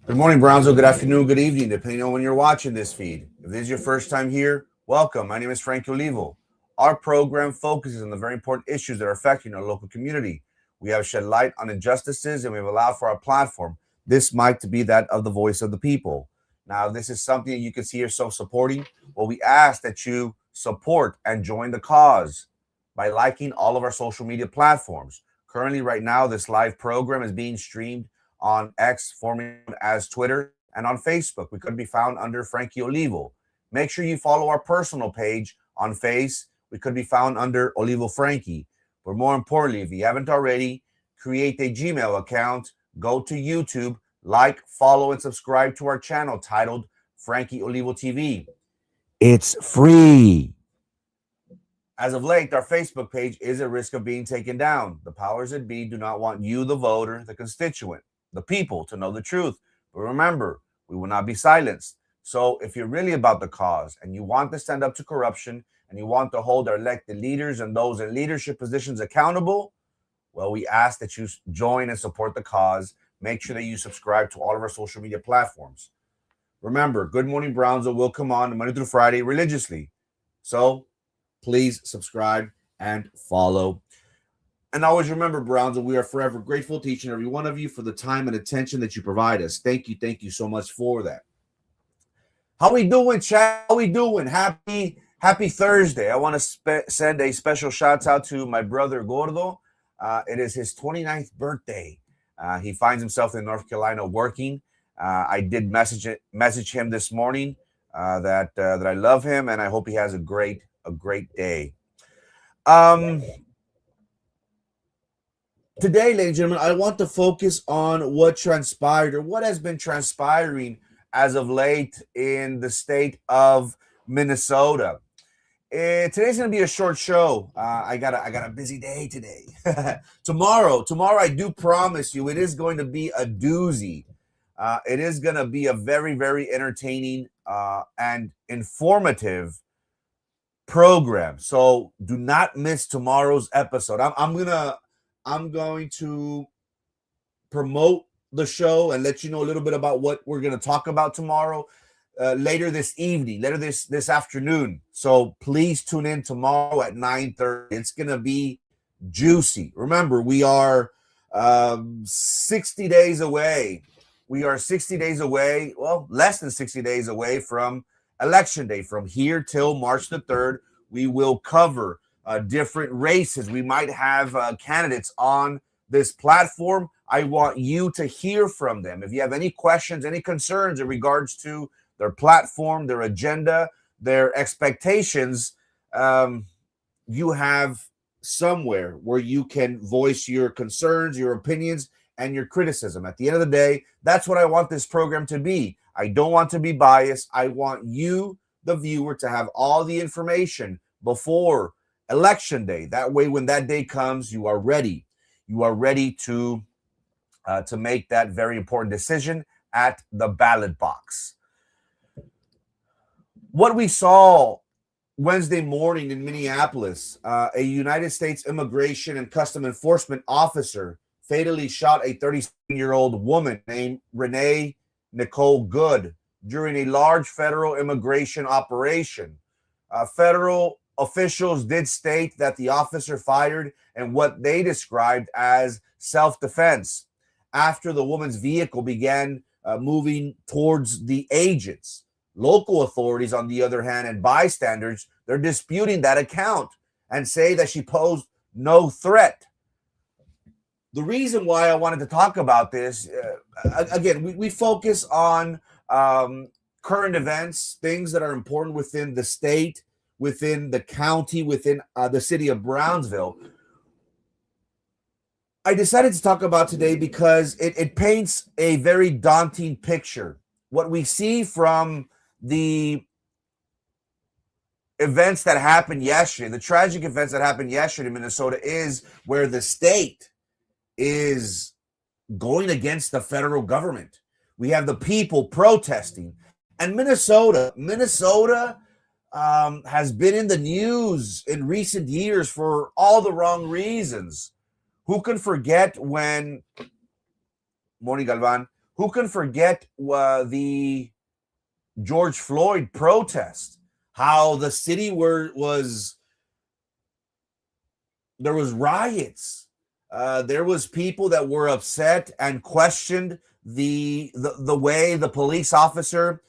Good morning, Brownsville. Good afternoon, good evening, depending on when you're watching this feed. If this is your first time here, welcome. My name is Frankie Olivo. Our program focuses on the very important issues that are affecting our local community. We have shed light on injustices and we have allowed for our platform, this mic, to be that of the voice of the people. Now, this is something that you can see yourself supporting. Well, we ask that you support and join the cause by liking all of our social media platforms. Currently, right now, this live program is being streamed on X, formerly known as Twitter, and on Facebook. We could be found under Frankie Olivo. Make sure you follow our personal page on Face. We could be found under Olivo Frankie. But more importantly, if you haven't already, create a Gmail account, go to YouTube, like, follow, and subscribe to our channel titled Frankie Olivo TV. It's free. As of late, our Facebook page is at risk of being taken down. The powers that be do not want you, the voter, the constituent, the people, to know the truth. But remember, we will not be silenced. So if you're really about the cause and you want to stand up to corruption and you want to hold our elected leaders and those in leadership positions accountable, well, we ask that you join and support the cause. Make sure that you subscribe to all of our social media platforms. Remember, Good Morning Brownsville will come on Monday through Friday religiously. So please subscribe and follow. And always remember, Brownsville, we are forever grateful to each and every one of you for the time and attention that you provide us. Thank you so much for that. How we doing, chat? How we doing? Happy Thursday. I want to send a special shout out to my brother Gordo. It is his 29th birthday. He finds himself in North Carolina working. I did message him this morning that I love him and I hope he has a great day. Today, ladies and gentlemen, I want to focus on what transpired or what has been transpiring as of late in the state of Minnesota. Today's going to be a short show. I got a busy day today. Tomorrow, I do promise you, it is going to be a doozy. It is going to be a very, very entertaining and informative program. So do not miss tomorrow's episode. I'm going to promote the show and let you know a little bit about what we're going to talk about tomorrow, later this evening, later this afternoon. So please tune in tomorrow at 9:30. It's going to be juicy. Remember, we are 60 days away. We are 60 days away, well, less than 60 days away from Election Day. From here till March the 3rd, we will cover different races. We might have candidates on this platform. I want you to hear from them. If you have any questions, any concerns in regards to their platform, their agenda, their expectations, you have somewhere where you can voice your concerns, your opinions, and your criticism. At the end of the day, that's what I want this program to be. I don't want to be biased. I want you, the viewer, to have all the information before Election Day. That way, when that day comes, you are ready. You are ready to make that very important decision at the ballot box. What we saw Wednesday morning in Minneapolis, a United States Immigration and Custom Enforcement officer fatally shot a 37-year-old woman named Renee Nicole Good during a large federal immigration operation. Federal officials did state that the officer fired in what they described as self-defense after the woman's vehicle began moving towards the agents. Local authorities, on the other hand, and bystanders, they're disputing that account and say that she posed no threat. The reason why I wanted to talk about this, again, we focus on current events, things that are important within the state, within the county, within the city of Brownsville. I decided to talk about today because it paints a very daunting picture. What we see from the events that happened yesterday, the tragic events that happened yesterday in Minnesota, is where the state is going against the federal government. We have the people protesting. And Minnesota has been in the news in recent years for all the wrong reasons. Who can forget when, Moni Galvan, Who can forget the George Floyd protest? How the city there was riots. There was people that were upset and questioned the way the police officer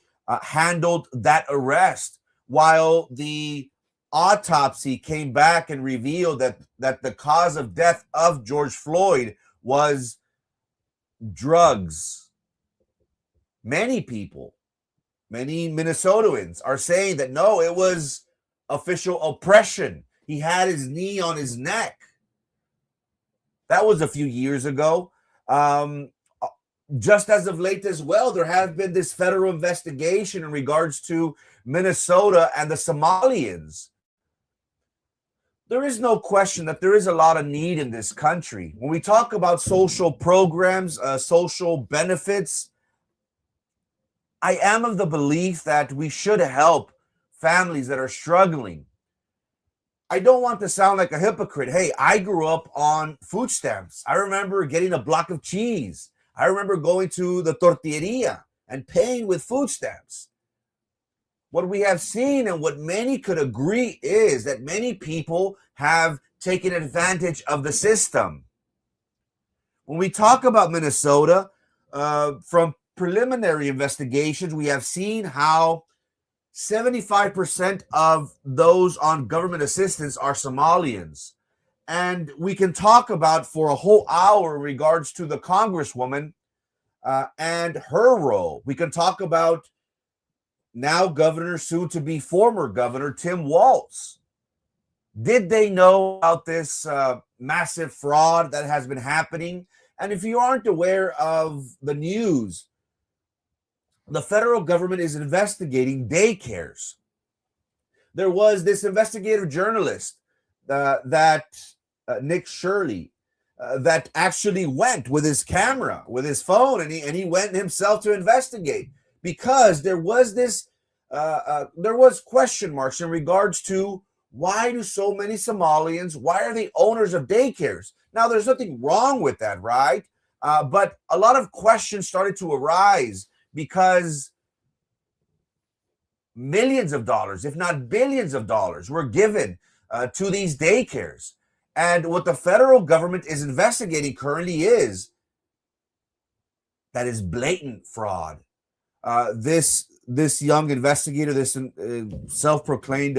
handled that arrest, while the autopsy came back and revealed that the cause of death of George Floyd was drugs. Many people, many Minnesotans are saying that no, it was official oppression. He had his knee on his neck. That was a few years ago. Just as of late as well, there has been this federal investigation in regards to Minnesota and the Somalians. There is no question that there is a lot of need in this country. When we talk about social programs, social benefits, I am of the belief that we should help families that are struggling. I don't want to sound like a hypocrite. Hey, I grew up on food stamps. I remember getting a block of cheese. I remember going to the tortilleria and paying with food stamps. What we have seen and what many could agree is that many people have taken advantage of the system. When we talk about Minnesota, from preliminary investigations, we have seen how 75% of those on government assistance are Somalians. And we can talk about for a whole hour in regards to the Congresswoman and her role. We can talk about now Governor, soon to be former Governor Tim Walz. Did they know about this massive fraud that has been happening? And if you aren't aware of the news, the federal government is investigating daycares. There was this investigative journalist Nick Shirley that actually went with his camera, with his phone, and he went himself to investigate, because there was question marks in regards to why do so many Somalians, why are they owners of daycares? Now, there's nothing wrong with that, right? But a lot of questions started to arise because millions of dollars, if not billions of dollars, were given to these daycares. And what the federal government is investigating currently is blatant fraud. This young investigator, this self-proclaimed,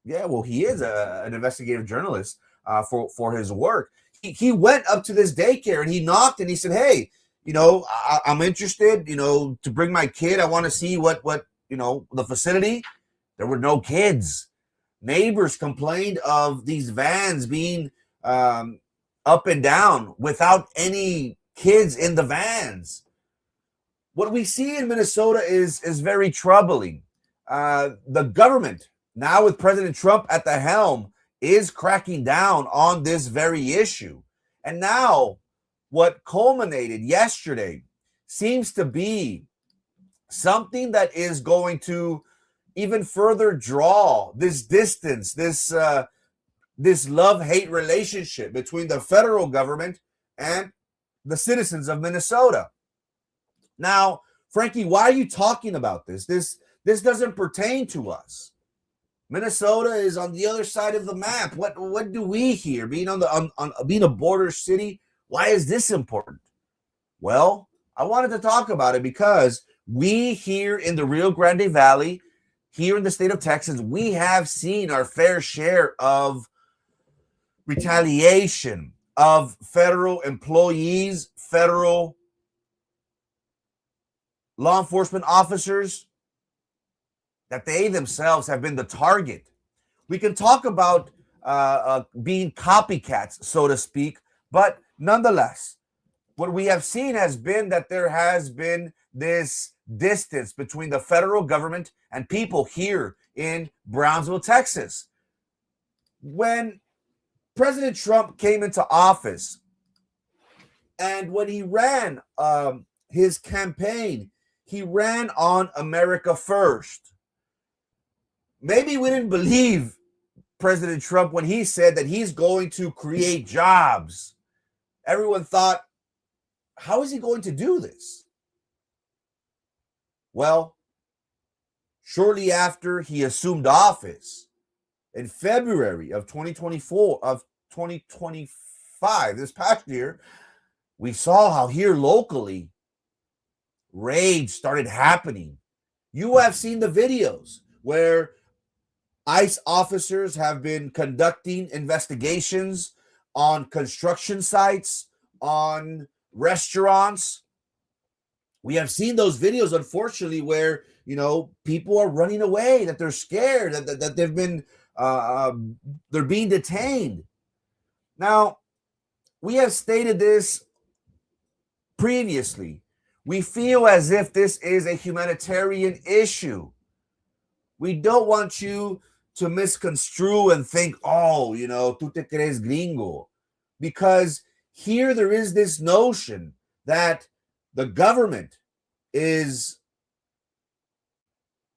he is an investigative journalist for his work. He went up to this daycare and he knocked and he said, "Hey, I'm interested, to bring my kid. I want to see what the facility." There were no kids. Neighbors complained of these vans being up and down without any kids in the vans. What we see in Minnesota is very troubling. The government, now with President Trump at the helm, is cracking down on this very issue. And now what culminated yesterday seems to be something that is going to even further draw this distance, this love-hate relationship between the federal government and the citizens of Minnesota. Now, Frankie, why are you talking about this? This doesn't pertain to us. Minnesota is on the other side of the map. What do we here? Being being a border city, why is this important? Well, I wanted to talk about it because we here in the Rio Grande Valley, here in the state of Texas, we have seen our fair share of retaliation of federal employees, federal law enforcement officers, that they themselves have been the target. We can talk about being copycats, so to speak, but nonetheless, what we have seen has been that there has been this distance between the federal government and people here in Brownsville, Texas. When President Trump came into office and when he ran his campaign, he ran on America First. Maybe we didn't believe President Trump when he said that he's going to create jobs. Everyone thought, how is he going to do this? Well, shortly after he assumed office in February of 2025, this past year, we saw how here locally raids started happening. You have seen the videos where ICE officers have been conducting investigations on construction sites, on restaurants. We have seen those videos, unfortunately, where people are running away, that they're scared, that they've been they're being detained. Now, we have stated this previously. We feel as if this is a humanitarian issue. We don't want you to misconstrue and think, oh, tú te crees gringo. Because here there is this notion that the government is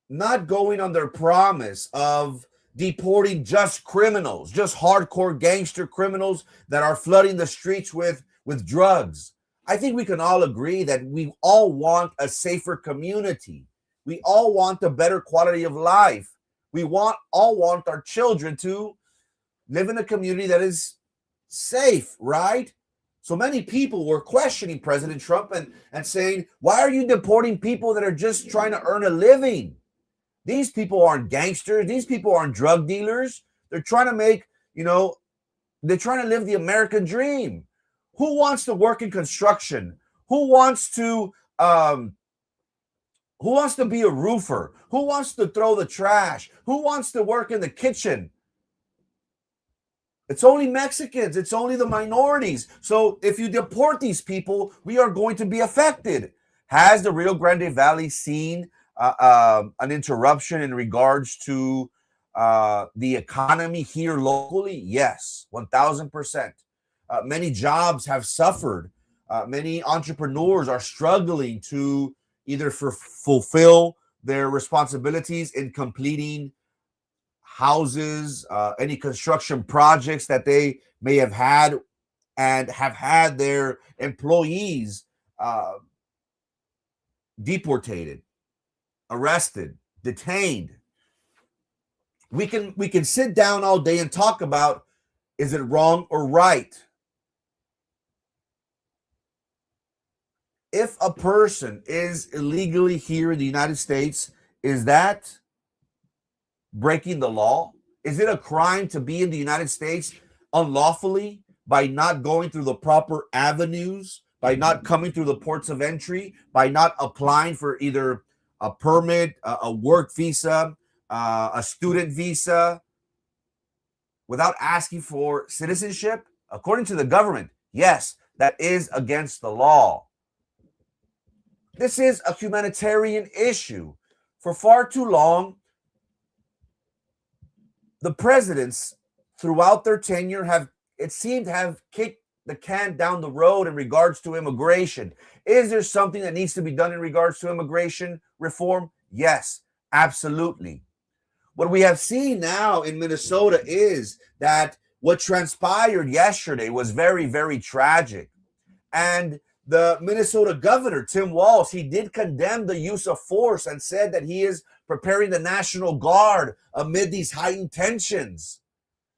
not going on their promise of deporting just criminals, just hardcore gangster criminals that are flooding the streets with drugs. I think we can all agree that we all want a safer community. We all want a better quality of life. We all want our children to live in a community that is safe, right? So many people were questioning President Trump and saying, why are you deporting people that are just trying to earn a living? These people aren't gangsters. These people aren't drug dealers. They're trying to make, they're trying to live the American dream. Who wants to work in construction? Who wants to be a roofer? Who wants to throw the trash? Who wants to work in the kitchen? It's only Mexicans. It's only the minorities. So if you deport these people, we are going to be affected. Has the Rio Grande Valley seen an interruption in regards to the economy here locally? Yes, 1,000%. Many jobs have suffered. Many entrepreneurs are struggling to either fulfill their responsibilities in completing houses, any construction projects that they may have had, and have had their employees deportated, arrested, detained. We can sit down all day and talk about, is it wrong or right? If a person is illegally here in the United States, is that breaking the law? Is it a crime to be in the United States unlawfully by not going through the proper avenues, by not coming through the ports of entry, by not applying for either a permit, a work visa, a student visa, without asking for citizenship? According to the government, yes, that is against the law. This is a humanitarian issue. For far too long, the presidents throughout their tenure have kicked the can down the road in regards to immigration. Is there something that needs to be done in regards to immigration reform? Yes, absolutely. What we have seen now in Minnesota is that what transpired yesterday was very, very tragic. And the Minnesota governor, Tim Walz, he did condemn the use of force and said that he is preparing the National Guard amid these heightened tensions.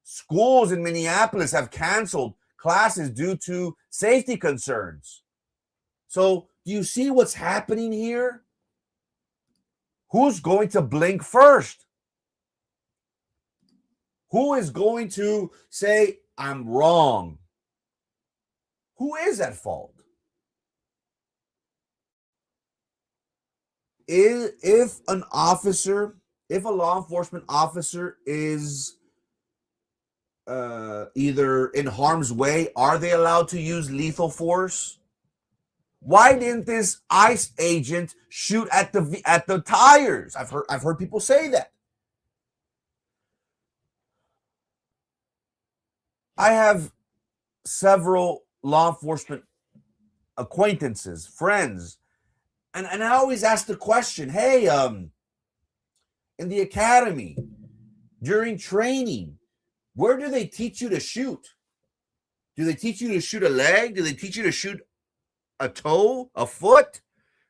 Schools in Minneapolis have canceled classes due to safety concerns. So do you see what's happening here? Who's going to blink first? Who is going to say, I'm wrong? Who is at fault? If a law enforcement officer is either in harm's way, are they allowed to use lethal force? Why didn't this ICE agent shoot at the tires? I've heard people say that. I have several law enforcement acquaintances, friends, and I always ask the question, hey, in the academy, during training, where do they teach you to shoot? Do they teach you to shoot a leg? Do they teach you to shoot a toe, a foot?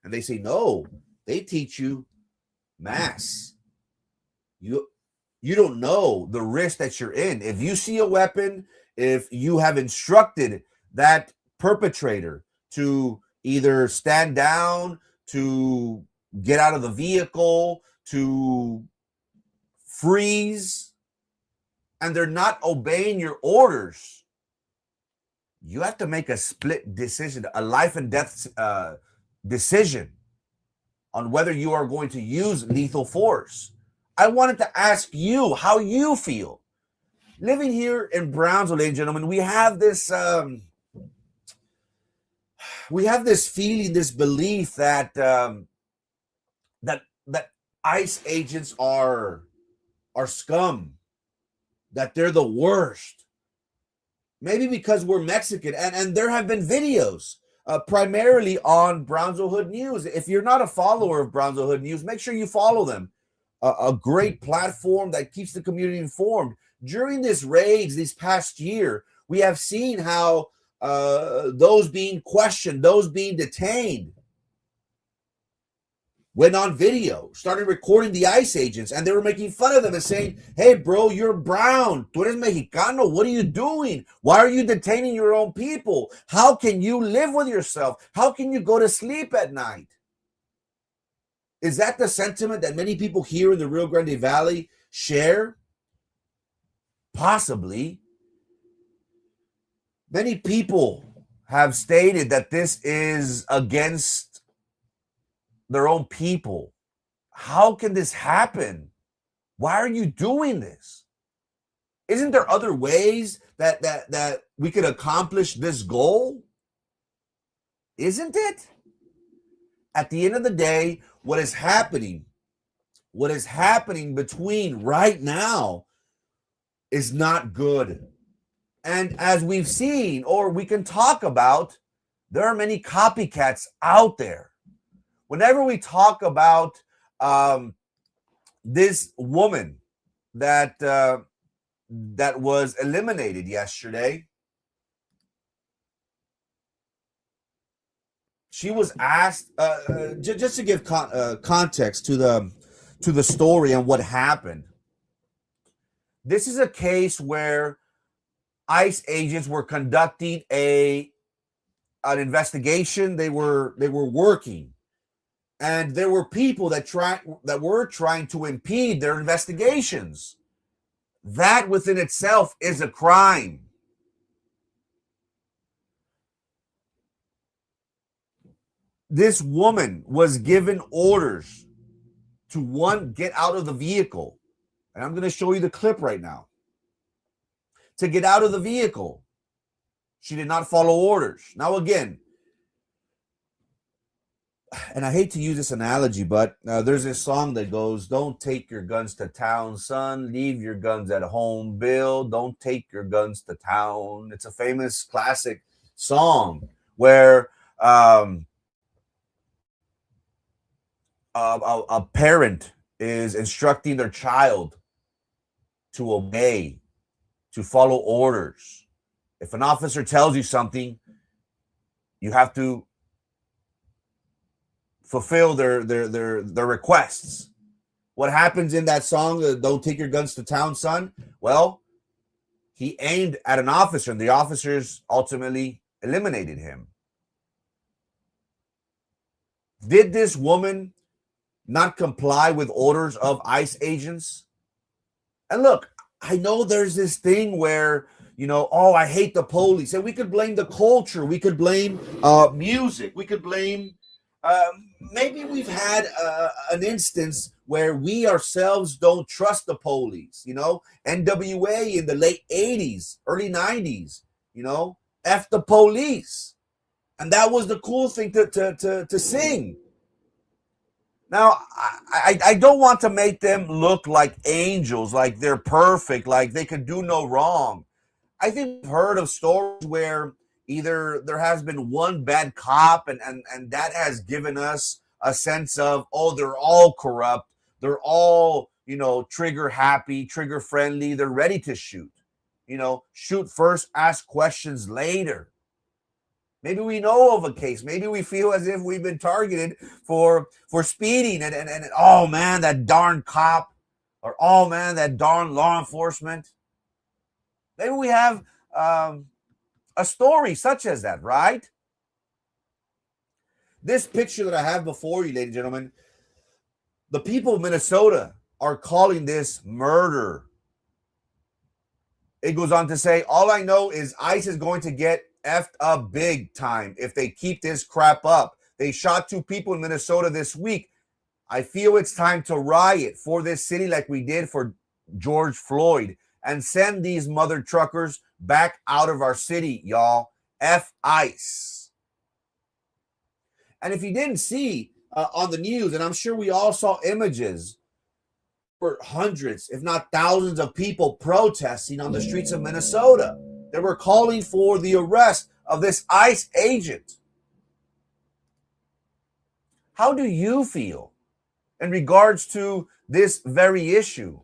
And they say, no, They teach you mass. You don't know the risk that you're in. If you see a weapon, if you have instructed that perpetrator to either stand down, to get out of the vehicle, to freeze, and they're not obeying your orders, you have to make a split decision, a life and death decision on whether you are going to use lethal force. I wanted to ask you how you feel. Living here in Brownsville, ladies and gentlemen, we have this feeling, this belief that that ICE agents are scum, that they're the worst. Maybe because we're Mexican, and there have been videos primarily on Brownsville Hood News. If you're not a follower of Brownsville Hood News, make sure you follow them. A great platform that keeps the community informed. During this raids this past year, we have seen how those being questioned, those being detained, went on video, started recording the ICE agents, and they were making fun of them and saying, hey, bro, you're brown. Tú eres mexicano. What are you doing? Why are you detaining your own people? How can you live with yourself? How can you go to sleep at night? Is that the sentiment that many people here in the Rio Grande Valley share? Possibly. Many people have stated that this is against their own people. How can this happen? Why are you doing this? Isn't there other ways that we could accomplish this goal? Isn't it? At the end of the day, what is happening between right now is not good. And as we've seen, or we can talk about, there are many copycats out there. Whenever we talk about this woman that was eliminated yesterday, she was asked, just to give context to the story and what happened. This is a case where ICE agents were conducting an investigation. They were working, and there were people that were trying to impede their investigations. That within itself is a crime. This woman was given orders to, one, get out of the vehicle. And I'm going to show you the clip right now. To get out of the vehicle. She did not follow orders. Now, again, and I hate to use this analogy, but there's this song that goes, don't take your guns to town, son. Leave your guns at home, Bill. Don't take your guns to town. It's a famous classic song where a parent is instructing their child to obey, to follow orders. If an officer tells you something, you have to fulfill their requests. What happens in that song, don't take your guns to town, son? Well, he aimed at an officer, and the officers ultimately eliminated him. Did this woman not comply with orders of ICE agents? And look, I know there's this thing where, oh, I hate the police. And we could blame the culture. We could blame music. We could blame, maybe we've had an instance where we ourselves don't trust the police. NWA in the late 80s, early 90s, F the police. And that was the cool thing to sing. Now, I don't want to make them look like angels, like they're perfect, like they could do no wrong. I think we've heard of stories where either there has been one bad cop and that has given us a sense of, oh, they're all corrupt. They're all, trigger happy, trigger friendly. They're ready to shoot. Shoot first, ask questions later. Maybe we know of a case. Maybe we feel as if we've been targeted for speeding and oh man, that darn cop, or oh man, that darn law enforcement. Maybe we have a story such as that, right? This picture that I have before you, ladies and gentlemen, the people of Minnesota are calling this murder. It goes on to say, all I know is ICE is going to get effed up big time if they keep this crap up. They shot 2 people in Minnesota this week. I feel it's time to riot for this city like we did for George Floyd and send these mother truckers back out of our city, y'all. F ICE. And if you didn't see on the news, and I'm sure we all saw images, for hundreds, if not thousands of people protesting on the streets of Minnesota. They were calling for the arrest of this ICE agent. How do you feel in regards to this very issue?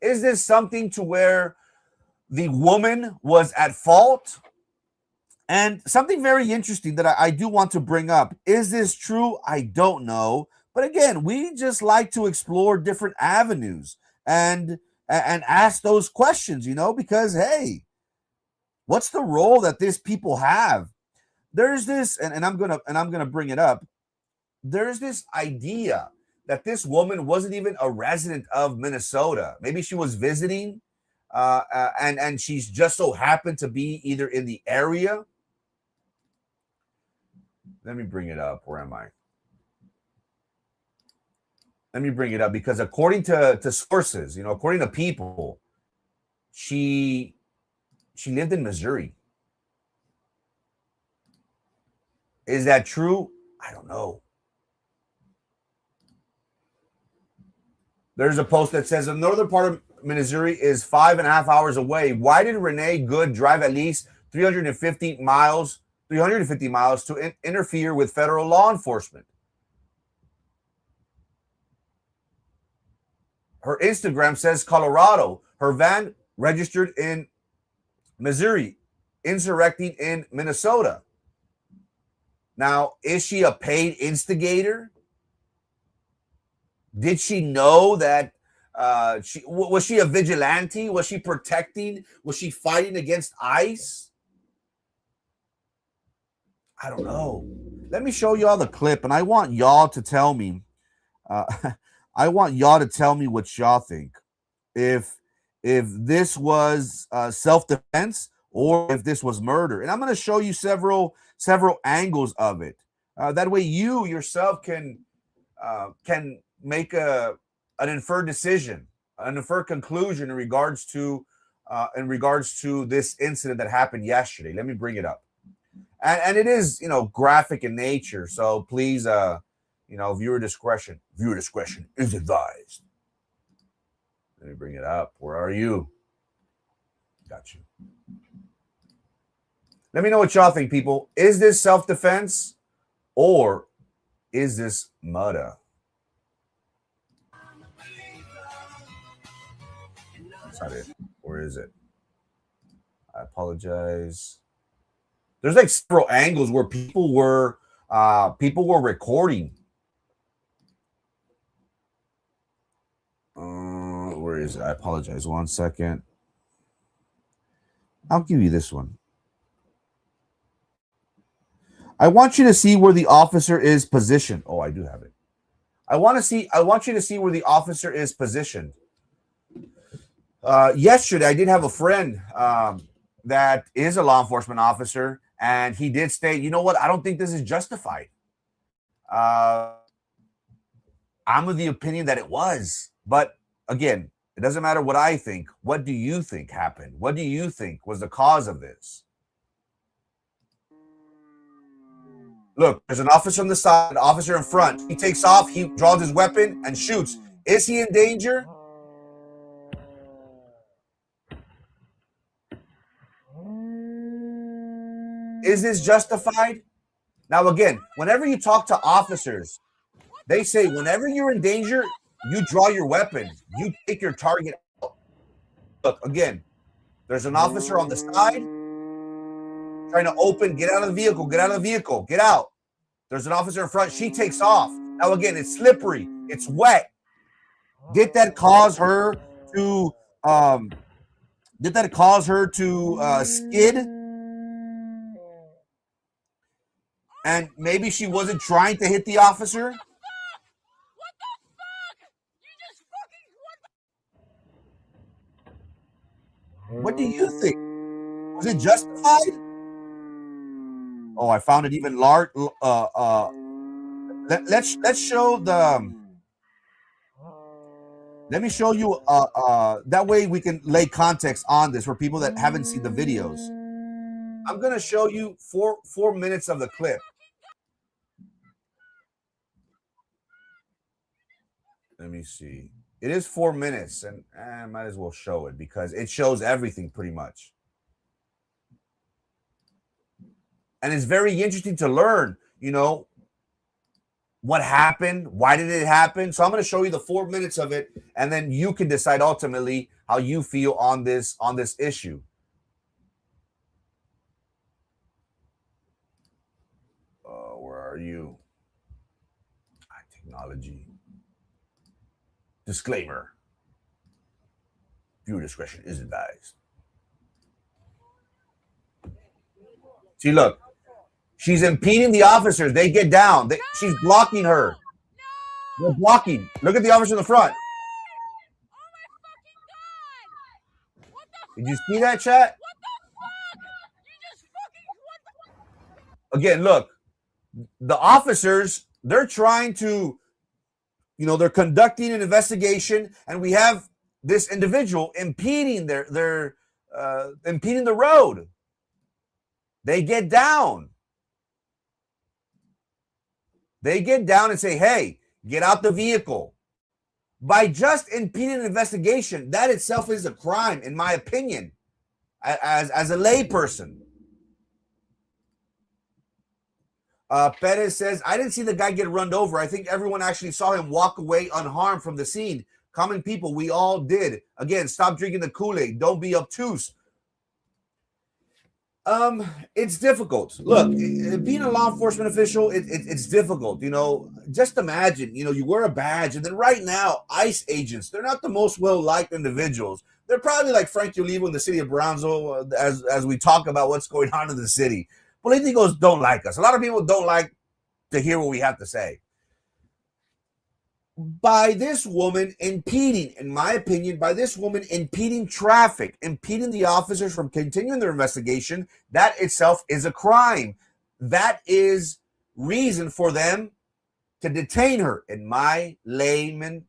Is this something to where the woman was at fault? And something very interesting that I do want to bring up. Is this true? I don't know. But again, we just like to explore different avenues and ask those questions, because hey, what's the role that these people have? There's this, and I'm gonna bring it up. There's this idea that this woman wasn't even a resident of Minnesota. Maybe she was visiting, and she's just so happened to be either in the area. Let me bring it up. Where am I? Let me bring it up because according to sources, according to people, she lived in Missouri. Is that true? I don't know. There's a post that says the northern part of Missouri is 5.5 hours away. Why did Renee Good drive at least 350 miles to interfere with federal law enforcement? Her Instagram says Colorado. Her van registered in Missouri, insurrecting in Minnesota. Now, is she a paid instigator? Did she know that was she a vigilante? Was she protecting? Was she fighting against ICE? I don't know. Let me show y'all the clip, and I want y'all to tell me. What y'all think. If this was self-defense or if this was murder, and I'm going to show you several angles of it. That way, you yourself can make an inferred decision, an inferred conclusion in regards to this incident that happened yesterday. Let me bring it up, and it is graphic in nature, so please viewer discretion is advised. Let me bring it up. Where are you? Got you. Let me know what y'all think, people. Is this self-defense or is this murder? That's not it. Where is it? I apologize. There's like several angles where people were recording. Where is it? I apologize. 1 second. I'll give you this one. I want you to see where the officer is positioned. Oh, I do have it. I want you to see where the officer is positioned. Yesterday, I did have a friend that is a law enforcement officer, and he did state, you know what? I don't think this is justified. I'm of the opinion that it was. But again, it doesn't matter what I think. What do you think happened? What do you think was the cause of this? Look, there's an officer on the side, an officer in front. He takes off, he draws his weapon and shoots. Is he in danger? Is this justified? Now, again, whenever you talk to officers, they say whenever you're in danger, you draw your weapon. You take your target out. Look, again, there's an officer on the side. trying to open, get out of the vehicle, get out of the vehicle, get out. There's an officer in front. She takes off. Now, again, it's slippery. It's wet. Did that cause her to skid? And maybe she wasn't trying to hit the officer? What do you think? Was it justified? Oh, I found it even large. Let's show the. Let me show you. That way we can lay context on this for people that haven't seen the videos. I'm gonna show you 4 minutes of the clip. Let me see. It is 4 minutes, and I might as well show it because it shows everything pretty much. And it's very interesting to learn, what happened, why did it happen. So I'm going to show you the 4 minutes of it, and then you can decide ultimately how you feel on this issue. Where are you? Technology. Disclaimer. Viewer discretion is advised. See, look. She's impeding the officers. They get down. She's blocking her. They're blocking. Look at the officer in the front. Did you see that, chat? Again, look. The officers, they're trying to, they're conducting an investigation, and we have this individual impeding impeding the road. They get down. They get down and say, hey, get out the vehicle. By just impeding an investigation, that itself is a crime, in my opinion, as a layperson. Perez says, I didn't see the guy get run over. I think everyone actually saw him walk away unharmed from the scene. Common people, we all did. Again, stop drinking the Kool-Aid. Don't be obtuse. It's difficult. Look, being a law enforcement official, it's difficult. Just imagine, you wear a badge, and then right now, ICE agents, they're not the most well-liked individuals. They're probably like Frankie Olivo in the city of Brownsville, as we talk about what's going on in the city. Politicos don't like us. A lot of people don't like to hear what we have to say. By this woman impeding, in my opinion, impeding traffic, impeding the officers from continuing their investigation, that itself is a crime. That is reason for them to detain her, in my layperson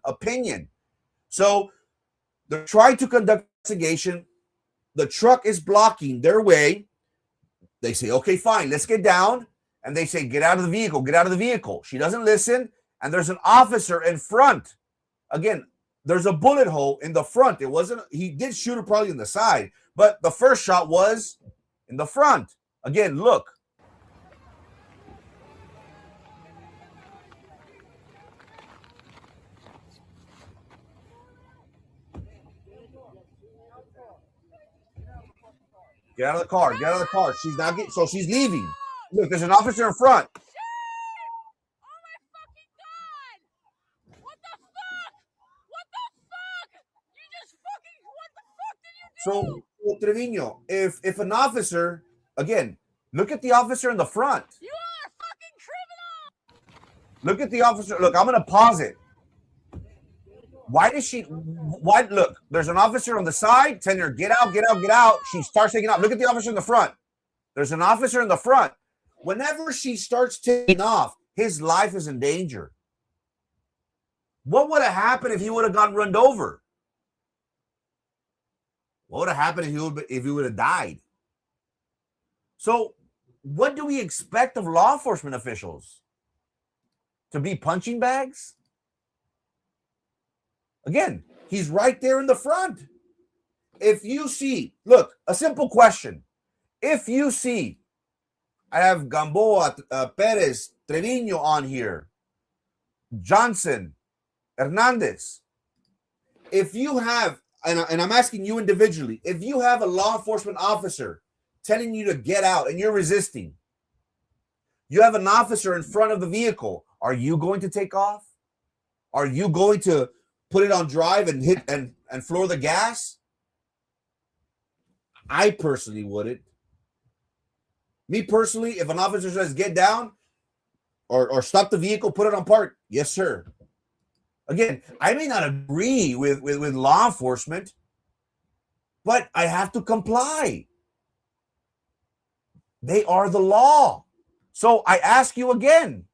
opinion. So they're trying to conduct investigation. The truck is blocking their way. They say, okay, fine, let's get down. And they say, get out of the vehicle, get out of the vehicle. She doesn't listen. And there's an officer in front. Again, there's a bullet hole in the front. He did shoot her probably in the side, but the first shot was in the front. Again, look. Get out of the car. Get out of the car. She's not getting, so she's leaving. Look, there's an officer in front. So, Trevino, if an officer, again, look at the officer in the front. You are a fucking criminal. Look at the officer. Look, I'm going to pause it. Look, there's an officer on the side telling her, get out, get out, get out. She starts taking off. Look at the officer in the front. There's an officer in the front. Whenever she starts taking off, his life is in danger. What would have happened if he would have gotten run over? What would have happened if he would have died? So what do we expect of law enforcement officials? To be punching bags? Again, he's right there in the front. If you see, look, a simple question. If you see, I have Gamboa, Perez, Trevino on here, Johnson, Hernandez. If you have, and I'm asking you individually, if you have a law enforcement officer telling you to get out and you're resisting. You have an officer in front of the vehicle. Are you going to take off? Are you going to put it on drive and hit and floor the gas? I personally wouldn't. Me personally, if an officer says get down or stop the vehicle, put it on park, yes, sir. Again, I may not agree with law enforcement, but I have to comply. They are the law. So I ask you again,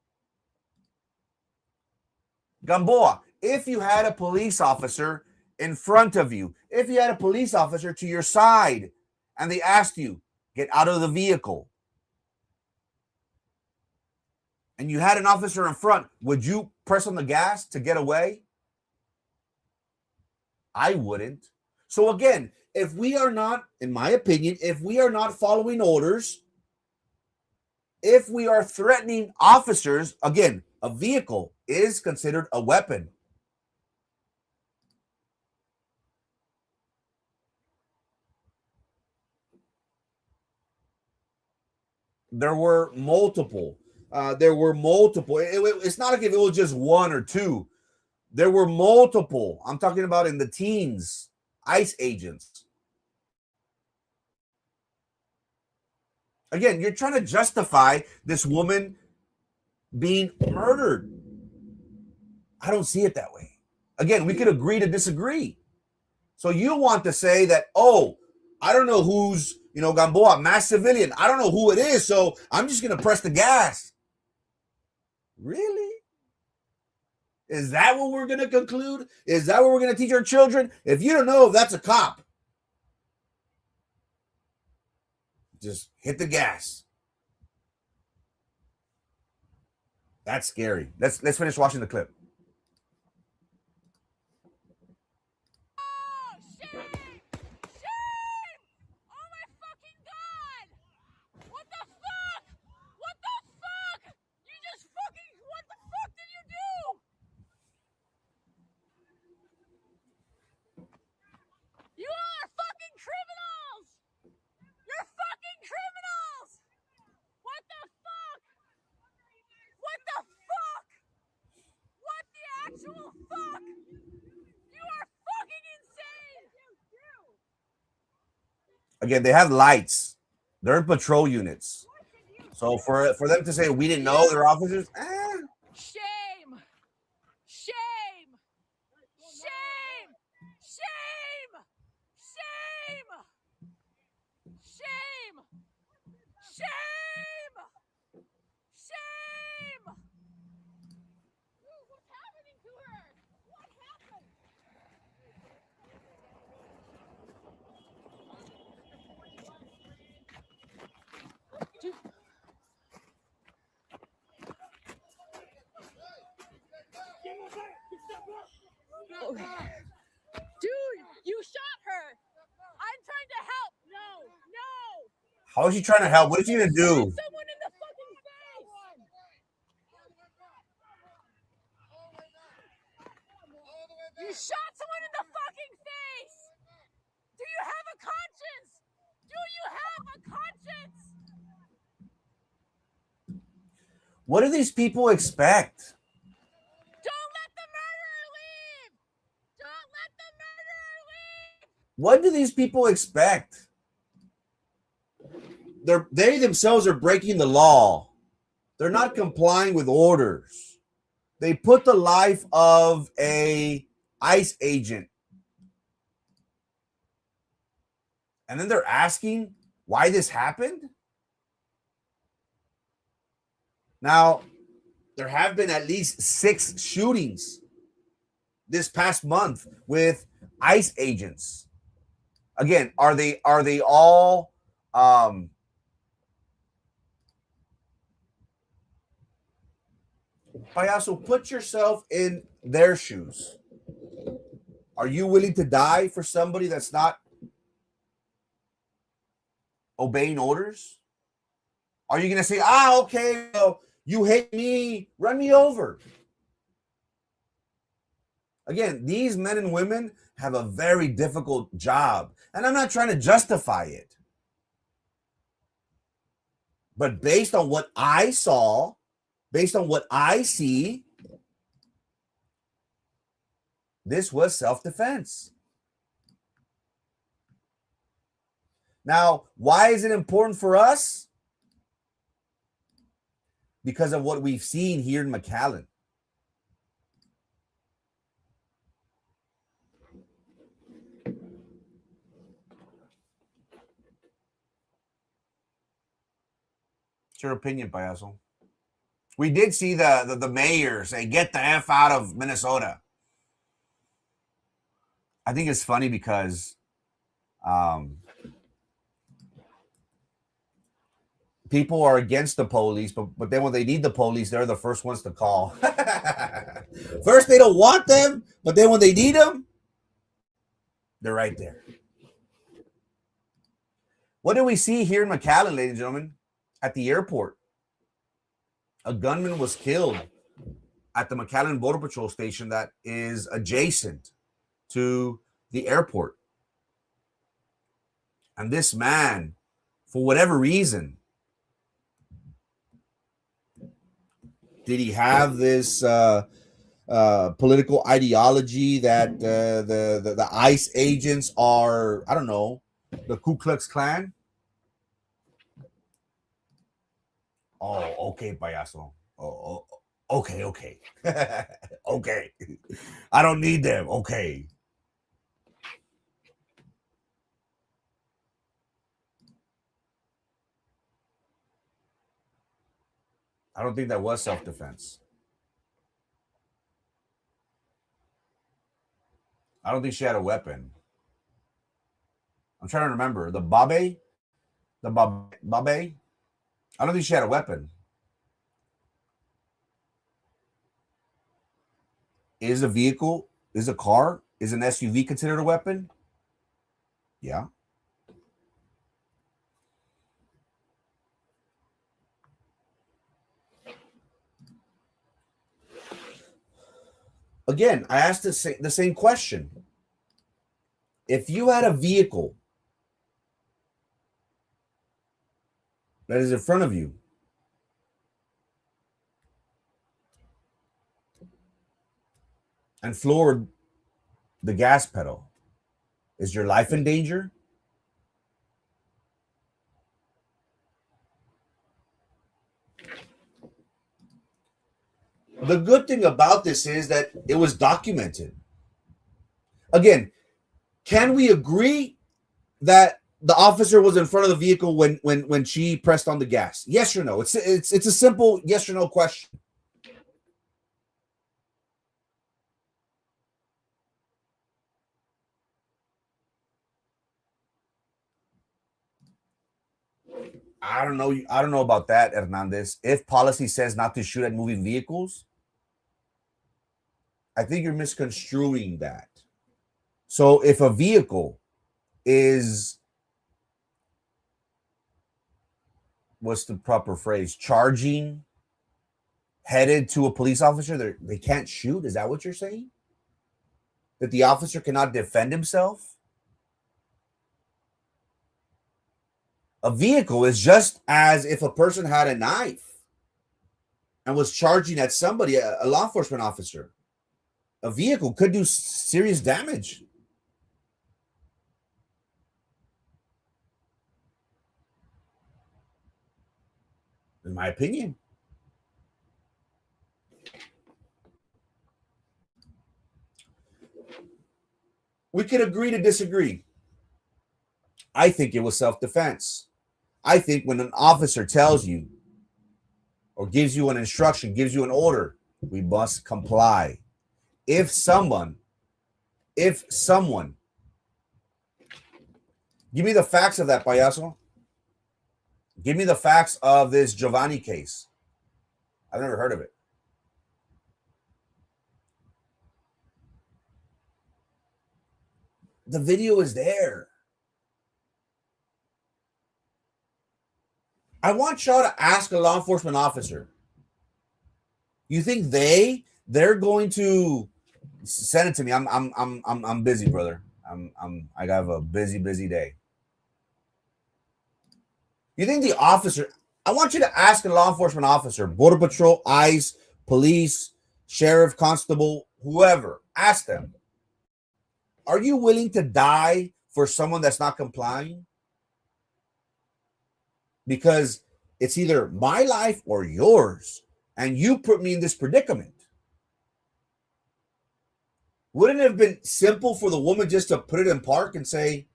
Gamboa, if you had a police officer in front of you, if you had a police officer to your side, and they asked you, get out of the vehicle, and you had an officer in front, would you press on the gas to get away? I wouldn't. So again, if we are not, in my opinion, if we are not following orders, if we are threatening officers, again, a vehicle is considered a weapon. There were multiple. It's not like if it was just one or two. There were multiple. I'm talking about in the teens, ICE agents. Again, you're trying to justify this woman being murdered. I don't see it that way. Again, we could agree to disagree. So you want to say that, oh, I don't know who's, Gamboa, mass civilian. I don't know who it is, so I'm just going to press the gas. Really? Is that what we're going to conclude? Is that what we're going to teach our children? If you don't know if that's a cop, just hit the gas. That's scary. Let's finish watching the clip. Again, they have lights. They're in patrol units. So for them to say we didn't know they're officers, Shame! Shame! Shame! Shame! Shame! Shame! Shame! Shame! What's happening to her? What happened? Dude, you shot her. I'm trying to help. No. How is she trying to help? What is she gonna do? Someone in the fucking face. You shot someone in the fucking face. Do you have a conscience? Do you have a conscience? What do these people expect? Don't let the murderer leave. Don't let the murderer leave. What do these people expect? They themselves are breaking the law. They're not complying with orders. They put the life of a ICE agent. And then they're asking why this happened? Now, there have been at least 6 shootings this past month with ICE agents. Again, are they all Payaso, put yourself in their shoes. Are you willing to die for somebody that's not obeying orders? Are you going to say, okay, well, you hate me, run me over? Again, these men and women have a very difficult job, and I'm not trying to justify it. But based on what I saw, based on what I see, this was self-defense. Now, why is it important for us? Because of what we've seen here in McAllen. It's your opinion, Payaso. We did see the mayor say, "Get the F out of Minnesota." I think it's funny because people are against the police, but then when they need the police, they're the first ones to call. First, they don't want them, but then when they need them, they're right there. What do we see here in McAllen, ladies and gentlemen? At the airport, a gunman was killed at the McAllen Border Patrol station that is adjacent to the airport. And this man, for whatever reason, did he have this political ideology that the ICE agents are, I don't know, the Ku Klux Klan? Oh, okay, payaso. Oh, okay. Okay. I don't need them. Okay. I don't think that was self-defense. I don't think she had a weapon. I'm trying to remember. The Babe? I don't think she had a weapon. Is a vehicle, is a car, is an SUV considered a weapon? Yeah. Again, I asked the same question. If you had a vehicle that is in front of you and floored the gas pedal, is your life in danger? The good thing about this is that it was documented. Again, can we agree that the officer was in front of the vehicle when she pressed on the gas? Yes or no? It's a simple yes or no question. I don't know. I don't know about that, Hernandez. If policy says not to shoot at moving vehicles, I think you're misconstruing that. So if a vehicle is, what's the proper phrase, charging, headed to a police officer, they can't shoot? Is that what you're saying? That the officer cannot defend himself? A vehicle is just as if a person had a knife and was charging at somebody, a law enforcement officer. A vehicle could do serious damage. In my opinion. We could agree to disagree. I think it was self-defense. I think when an officer tells you or gives you an instruction, gives you an order, we must comply. If someone, give me the facts of that, payaso. Give me the facts of this Giovanni case. I've never heard of it. The video is there. I want y'all to ask a law enforcement officer. You think they're going to send it to me? I'm busy, brother. I have a busy day. You think the officer, I want you to ask a law enforcement officer, Border Patrol, ICE, police, sheriff, constable, whoever. Ask them, are you willing to die for someone that's not complying? Because it's either my life or yours, and you put me in this predicament. Wouldn't it have been simple for the woman just to put it in park and say,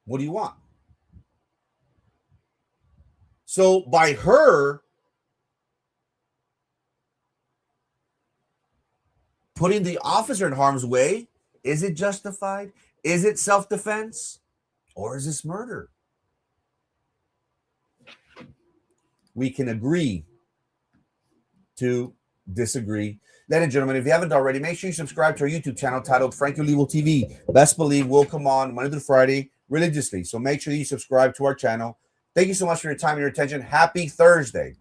what do you want? So by her putting the officer in harm's way, is it justified? Is it self-defense? Or is this murder? We can agree to disagree. Ladies and gentlemen, if you haven't already, make sure you subscribe to our YouTube channel titled Frankie Legal TV. Best believe we'll come on Monday through Friday religiously. So make sure you subscribe to our channel. Thank you so much for your time and your attention. Happy Thursday.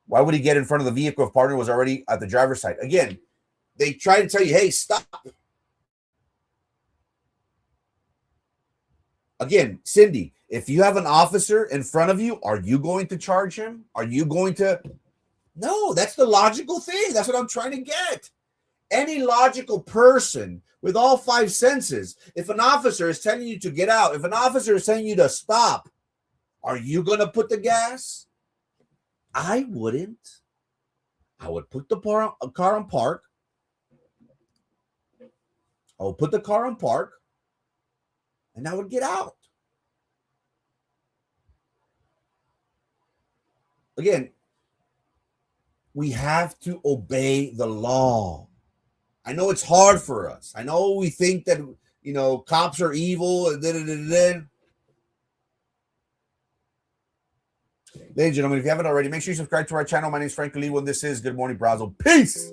Why would he get in front of the vehicle if partner was already at the driver's side? Again, they try to tell you, hey, stop. Again, Cindy, if you have an officer in front of you, are you going to charge him? Are you going to? No, that's the logical thing. That's what I'm trying to get. Any logical person with all five senses, if an officer is telling you to get out, if an officer is telling you to stop, are you going to put the gas? I wouldn't. I would put the car on park. I would put the car on park, and I would get out. Again, we have to obey the law. I know it's hard for us. I know we think that, cops are evil. Ladies and gentlemen, if you haven't already, make sure you subscribe to our channel. My name is Frank Lee, and this is Good Morning Brazil. Peace.